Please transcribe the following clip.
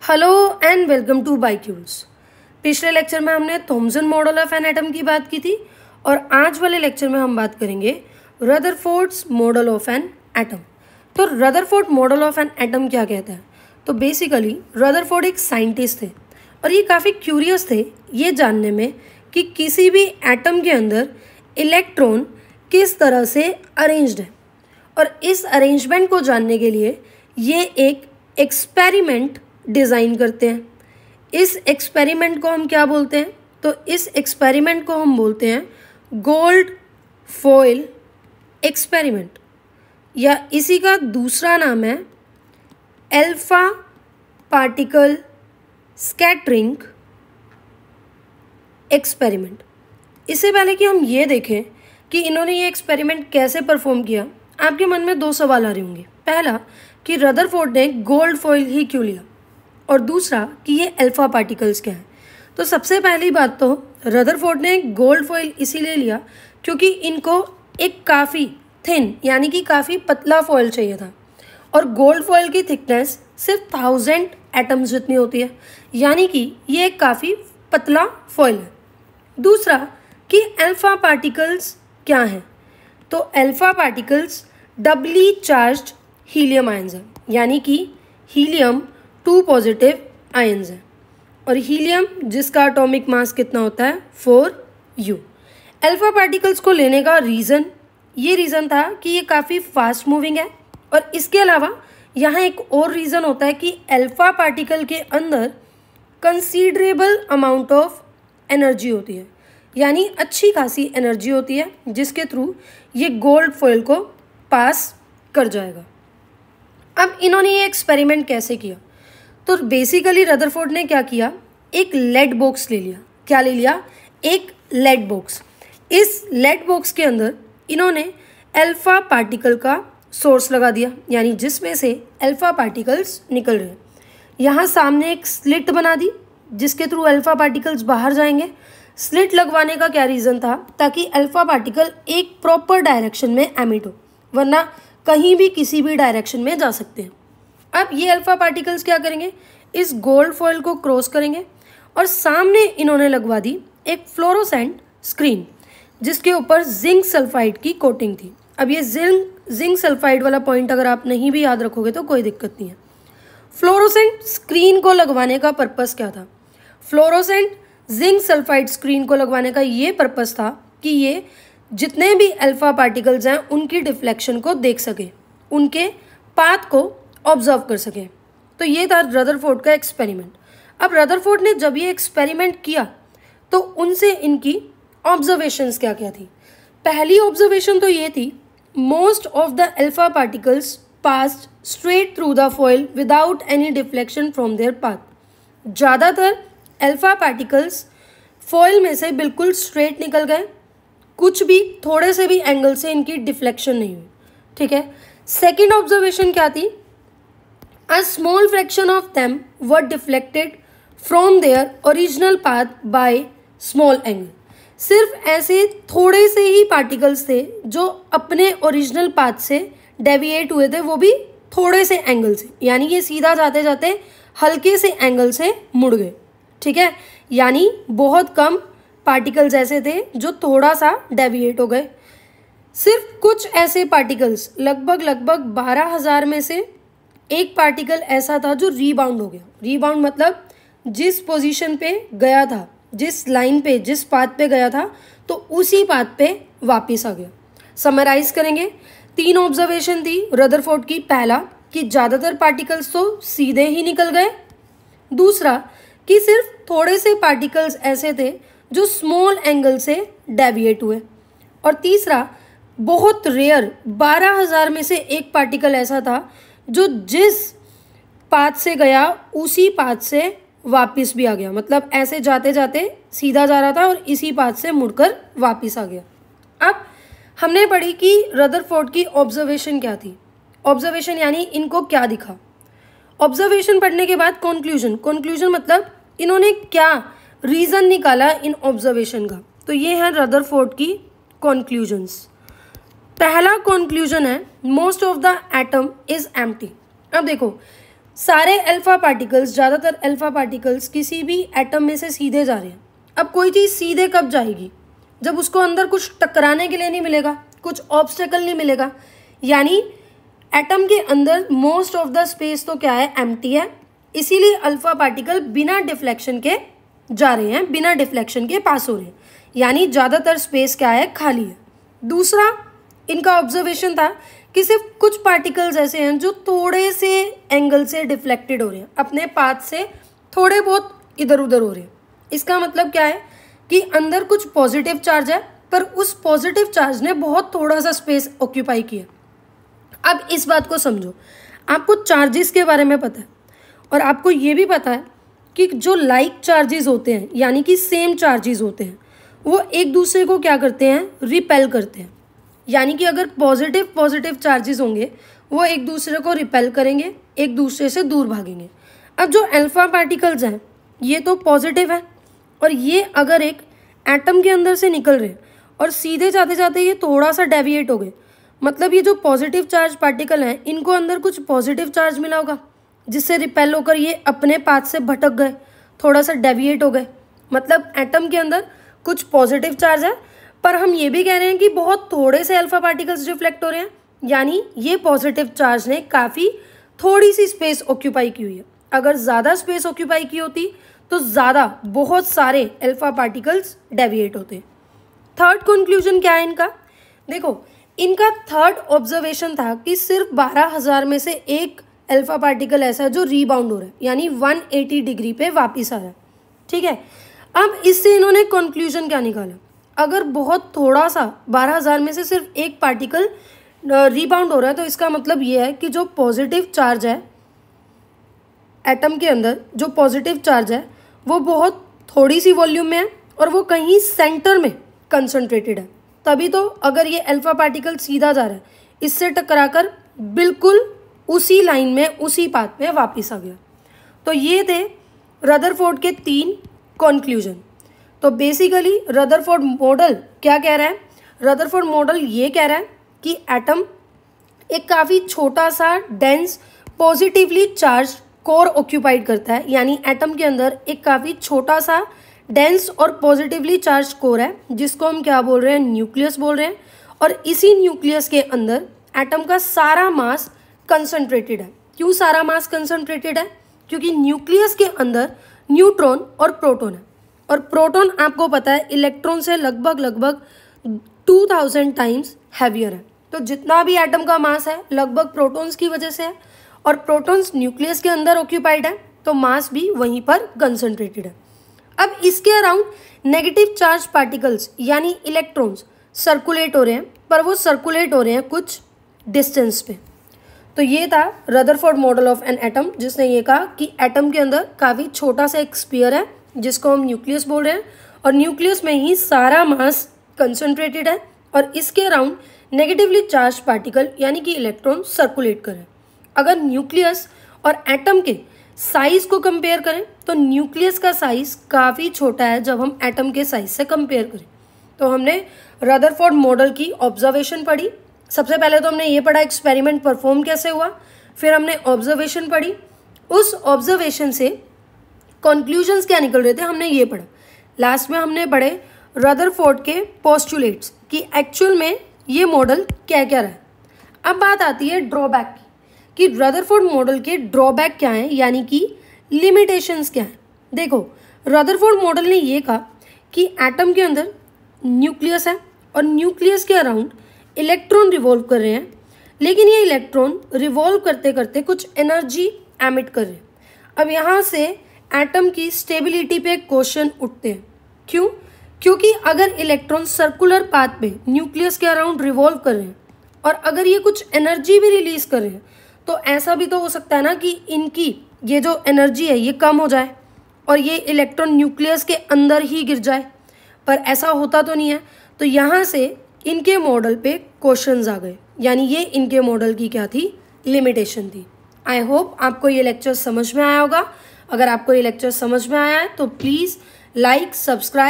Hello and welcome to बाइक्यूल्स। पिछले lecture में हमने Thomson model of an atom की बात की थी और आज वाले लेक्चर में हम बात करेंगे Rutherford's model of an atom. तो Rutherford model of an atom क्या कहता है? तो बेसिकली रदरफोर्ड एक साइंटिस्ट थे और ये काफ़ी क्यूरियस थे ये जानने में कि किसी भी एटम के अंदर इलेक्ट्रॉन किस तरह से अरेंज्ड है, और इस अरेंजमेंट को जानने के लिए ये एक एक्सपेरिमेंट डिज़ाइन करते हैं। इस एक्सपेरिमेंट को हम क्या बोलते हैं? तो इस एक्सपेरिमेंट को हम बोलते हैं गोल्ड फॉयल एक्सपेरिमेंट, या इसी का दूसरा नाम है अल्फा पार्टिकल स्कैटरिंग एक्सपेरिमेंट। इससे पहले कि हम ये देखें कि इन्होंने ये एक्सपेरिमेंट कैसे परफॉर्म किया, आपके मन में दो सवाल आ रहे होंगे। पहला कि रदरफोर्ड ने गोल्ड फॉयल ही क्यों लिया, और दूसरा कि ये अल्फा पार्टिकल्स क्या है। तो सबसे पहली बात तो रदरफोर्ड ने गोल्ड फॉयल इसीलिए लिया क्योंकि इनको एक काफ़ी थिन यानी कि काफ़ी पतला फॉयल चाहिए था, और गोल्ड फॉयल की थिकनेस सिर्फ 1000 एटम्स जितनी होती है, यानी कि ये एक काफ़ी पतला फॉयल है। दूसरा कि अल्फा पार्टिकल्स क्या हैं? तो alpha particles doubly charged helium ions हैं, यानी कि हीलियम 2 पॉजिटिव आयंस हैं, और हीलियम जिसका एटॉमिक मास कितना होता है 4u। अल्फा पार्टिकल्स को लेने का रीज़न था कि ये काफ़ी फास्ट मूविंग है, और इसके अलावा यहाँ एक और रीज़न होता है कि अल्फा पार्टिकल के अंदर कंसीडरेबल अमाउंट ऑफ एनर्जी होती है, यानी अच्छी खासी एनर्जी होती है जिसके थ्रू ये गोल्ड फॉयल को पास कर जाएगा। अब इन्होंने ये एक्सपेरिमेंट कैसे किया? तो बेसिकली रदरफोर्ड ने क्या किया, एक लेड बॉक्स ले लिया। क्या ले लिया? एक लेड बॉक्स। इस लेड बॉक्स के अंदर इन्होंने अल्फा पार्टिकल का सोर्स लगा दिया, यानी जिसमें से अल्फा पार्टिकल्स निकल रहे हैं। यहाँ सामने एक स्लिट बना दी जिसके थ्रू अल्फा पार्टिकल्स बाहर जाएंगे। स्लिट लगवाने का क्या रीज़न था? ताकि अल्फा पार्टिकल एक प्रॉपर डायरेक्शन में एमिट हो, वरना कहीं भी किसी भी डायरेक्शन में जा सकते हैं। अब ये अल्फा पार्टिकल्स क्या करेंगे, इस गोल्ड फॉयल को क्रॉस करेंगे, और सामने इन्होंने लगवा दी एक फ्लोरोसेंट स्क्रीन जिसके ऊपर जिंक सल्फाइड की कोटिंग थी। अब ये जिंक सल्फाइड वाला पॉइंट अगर आप नहीं भी याद रखोगे तो कोई दिक्कत नहीं है। फ्लोरोसेंट स्क्रीन को लगवाने का पर्पस क्या था? फ्लोरोसेंट जिंक सल्फाइड स्क्रीन को लगवाने का ये पर्पस था कि ये जितने भी अल्फा पार्टिकल्स हैं उनकी डिफ्लेक्शन को देख सके, उनके पाथ को ऑब्जर्व कर सके। तो ये था रदरफोर्ड का एक्सपेरिमेंट। अब रदरफोर्ड ने जब ये एक्सपेरिमेंट किया तो उनसे इनकी ऑब्जर्वेशंस क्या क्या थी? पहली ऑब्जर्वेशन तो ये थी, most of the alpha particles passed straight through the foil without any deflection from there path. ज़्यादातर अल्फा पार्टिकल्स फॉयल में से बिल्कुल स्ट्रेट निकल गए, कुछ भी थोड़े से भी एंगल से इनकी डिफ्लेक्शन नहीं हुई। ठीक है। सेकेंड ऑब्जर्वेशन क्या थी? A small fraction of them were deflected from their original path by small angle। सिर्फ ऐसे थोड़े से ही पार्टिकल्स थे जो अपने ओरिजिनल पाथ से डेविएट हुए थे, वो भी थोड़े से एंगल से, यानी ये सीधा जाते जाते हल्के से एंगल से मुड़ गए। ठीक है, यानी बहुत कम पार्टिकल्स ऐसे थे जो थोड़ा सा डेविएट हो गए। सिर्फ कुछ ऐसे पार्टिकल्स, लगभग 12,000 में से एक पार्टिकल ऐसा था जो रीबाउंड हो गया। रीबाउंड मतलब जिस पोजीशन पे गया था, जिस लाइन पे, जिस पाथ पे गया था, तो उसी पाथ पे वापस आ गया। समराइज करेंगे, 3 ऑब्जर्वेशन थी रदरफोर्ड की। पहला कि ज़्यादातर पार्टिकल्स तो सीधे ही निकल गए। दूसरा कि सिर्फ थोड़े से पार्टिकल्स ऐसे थे जो स्मॉल एंगल से डेविएट हुए। और तीसरा, बहुत रेयर 12,000 में से एक पार्टिकल ऐसा था जो जिस पाथ से गया उसी पाथ से वापस भी आ गया, मतलब ऐसे जाते जाते सीधा जा रहा था और इसी पाथ से मुड़कर वापस आ गया। अब हमने पढ़ी कि रदरफोर्ड की ऑब्जर्वेशन क्या थी। ऑब्जर्वेशन यानी इनको क्या दिखा। ऑब्जर्वेशन पढ़ने के बाद कंक्लूजन मतलब इन्होंने क्या रीज़न निकाला इन ऑब्जर्वेशन का। तो ये है रदरफोर्ड की कंक्लूजन्स। पहला कंक्लूजन है most of the atom is empty. अब देखो, सारे अल्फा पार्टिकल्स, ज़्यादातर अल्फा पार्टिकल्स किसी भी एटम में से सीधे जा रहे हैं। अब कोई चीज़ सीधे कब जाएगी? जब उसको अंदर कुछ टकराने के लिए नहीं मिलेगा, कुछ ऑब्स्टेकल नहीं मिलेगा। यानी एटम के अंदर मोस्ट ऑफ द स्पेस तो क्या है, एम्प्टी है। इसीलिए अल्फा पार्टिकल बिना डिफ्लेक्शन के जा रहे हैं, बिना डिफ्लेक्शन के पास हो रहे हैं। यानी ज़्यादातर स्पेस क्या है, खाली है। दूसरा इनका ऑब्जर्वेशन था कि सिर्फ कुछ पार्टिकल्स ऐसे हैं जो थोड़े से एंगल से डिफ्लेक्टेड हो रहे हैं, अपने पाथ से थोड़े बहुत इधर उधर हो रहे हैं। इसका मतलब क्या है कि अंदर कुछ पॉजिटिव चार्ज है, पर उस पॉजिटिव चार्ज ने बहुत थोड़ा सा स्पेस ऑक्यूपाई किया। अब इस बात को समझो, आपको चार्जेस के बारे में पता है और आपको ये भी पता है कि जो लाइक चार्जेस होते हैं, यानी कि सेम चार्जेस होते हैं, वो एक दूसरे को क्या करते हैं, रिपेल करते हैं। यानी कि अगर पॉजिटिव चार्जेस होंगे वो एक दूसरे को रिपेल करेंगे, एक दूसरे से दूर भागेंगे। अब जो अल्फा पार्टिकल्स हैं ये तो पॉजिटिव है और ये अगर एक एटम के अंदर से निकल रहे हैं और सीधे जाते जाते ये थोड़ा सा डेविएट हो गए, मतलब ये जो पॉजिटिव चार्ज पार्टिकल हैं इनको अंदर कुछ पॉजिटिव चार्ज मिला होगा जिससे रिपेल होकर ये अपने पाथ से भटक गए, थोड़ा सा डेविएट हो गए। मतलब एटम के अंदर कुछ पॉजिटिव चार्ज है, पर हम ये भी कह रहे हैं कि बहुत थोड़े से अल्फा पार्टिकल्स रिफ्लेक्ट हो रहे हैं। यानी ये पॉजिटिव चार्ज ने काफ़ी थोड़ी सी स्पेस ऑक्यूपाई की हुई है। अगर ज़्यादा स्पेस ऑक्यूपाई की होती तो ज़्यादा, बहुत सारे अल्फा पार्टिकल्स डेविएट होते। थर्ड कंक्लूजन क्या है इनका? देखो, इनका थर्ड ऑब्जर्वेशन था कि सिर्फ 12,000 में से एक अल्फा पार्टिकल ऐसा है जो रीबाउंड हो रहा है, यानी 180 डिग्री पे वापस आ रहा है। ठीक है, अब इससे इन्होंने कंक्लूजन क्या निकाला? अगर बहुत थोड़ा सा 12,000 में से सिर्फ एक पार्टिकल रीबाउंड हो रहा है तो इसका मतलब ये है कि जो पॉजिटिव चार्ज है एटम के अंदर, जो पॉजिटिव चार्ज है वो बहुत थोड़ी सी वॉल्यूम में है और वो कहीं सेंटर में कंसंट्रेटेड है। तभी तो अगर ये अल्फा पार्टिकल सीधा जा रहा है, इससे टकराकर बिल्कुल उसी लाइन में, उसी पाथ में वापस आ गया। तो ये थे रदरफोर्ड के 3 कंक्लूजन। तो बेसिकली रदरफोर्ड मॉडल क्या कह रहा है? रदरफोर्ड मॉडल ये कह रहा है कि एटम एक काफ़ी छोटा सा dense positively charge core occupied करता है। यानी एटम के अंदर एक काफ़ी छोटा सा डेंस और पॉजिटिवली चार्ज कोर है जिसको हम क्या बोल रहे हैं, न्यूक्लियस बोल रहे हैं। और इसी न्यूक्लियस के अंदर एटम का सारा मास कंसंट्रेटेड है। क्यों सारा मास कंसंट्रेटेड है? क्योंकि न्यूक्लियस के अंदर न्यूट्रॉन और प्रोटॉन है और प्रोटॉन आपको पता है इलेक्ट्रॉन से लगभग 2000 टाइम्स हैवियर है। तो जितना भी एटम का मास है लगभग प्रोटॉन्स की वजह से है और प्रोटॉन्स न्यूक्लियस के अंदर ऑक्यूपाइड है, तो मास भी वहीं पर कंसंट्रेटेड है। अब इसके अराउंड नेगेटिव चार्ज पार्टिकल्स यानी इलेक्ट्रॉन्स सर्कुलेट हो रहे हैं, पर वो सर्कुलेट हो रहे हैं कुछ डिस्टेंस पे। तो ये था Rutherford model of an atom, जिसने ये कहा कि एटम के अंदर काफ़ी छोटा सा एक स्फीयर है जिसको हम न्यूक्लियस बोल रहे हैं और न्यूक्लियस में ही सारा मास कंसंट्रेटेड है और इसके अराउंड नेगेटिवली चार्ज पार्टिकल यानी कि इलेक्ट्रॉन सर्कुलेट कर रहे हैं। अगर न्यूक्लियस और एटम के साइज़ को कंपेयर करें तो न्यूक्लियस का साइज़ काफ़ी छोटा है जब हम एटम के साइज़ से कंपेयर करें। तो हमने रदरफोर्ड मॉडल की ऑब्जर्वेशन पढ़ी। सबसे पहले तो हमने ये पढ़ा एक्सपेरिमेंट परफॉर्म कैसे हुआ, फिर हमने ऑब्जर्वेशन पढ़ी। उस ऑब्जर्वेशन से कंक्लूजन्स क्या निकल रहे थे हमने ये पढ़ा। लास्ट में हमने पढ़े रदरफोर्ड के पोस्टुलेट्स कि एक्चुअल में ये मॉडल क्या क्या रहा है। अब बात आती है ड्रॉबैक की कि रदरफोर्ड मॉडल के ड्रॉबैक क्या हैं, यानी कि लिमिटेशंस क्या हैं। देखो, रदरफोर्ड मॉडल ने ये कहा कि एटम के अंदर न्यूक्लियस है और न्यूक्लियस के अराउंड इलेक्ट्रॉन रिवॉल्व कर रहे हैं, लेकिन ये इलेक्ट्रॉन रिवॉल्व करते करते कुछ एनर्जी एमिट कर रहे हैं। अब यहाँ से एटम की स्टेबिलिटी पे क्वेश्चन उठते हैं। क्यों? क्योंकि अगर इलेक्ट्रॉन सर्कुलर पाथ पे न्यूक्लियस के अराउंड रिवॉल्व कर रहे हैं और अगर ये कुछ एनर्जी भी रिलीज कर रहे हैं तो ऐसा भी तो हो सकता है ना कि इनकी ये जो एनर्जी है ये कम हो जाए और ये इलेक्ट्रॉन न्यूक्लियस के अंदर ही गिर जाए, पर ऐसा होता तो नहीं है। तो यहाँ से इनके मॉडल पे क्वेश्चंस आ गए, यानी ये इनके मॉडल की क्या थी, लिमिटेशन थी। आई होप आपको ये लेक्चर समझ में आया होगा। अगर आपको ये लेक्चर समझ में आया है तो प्लीज़ लाइक, सब्सक्राइब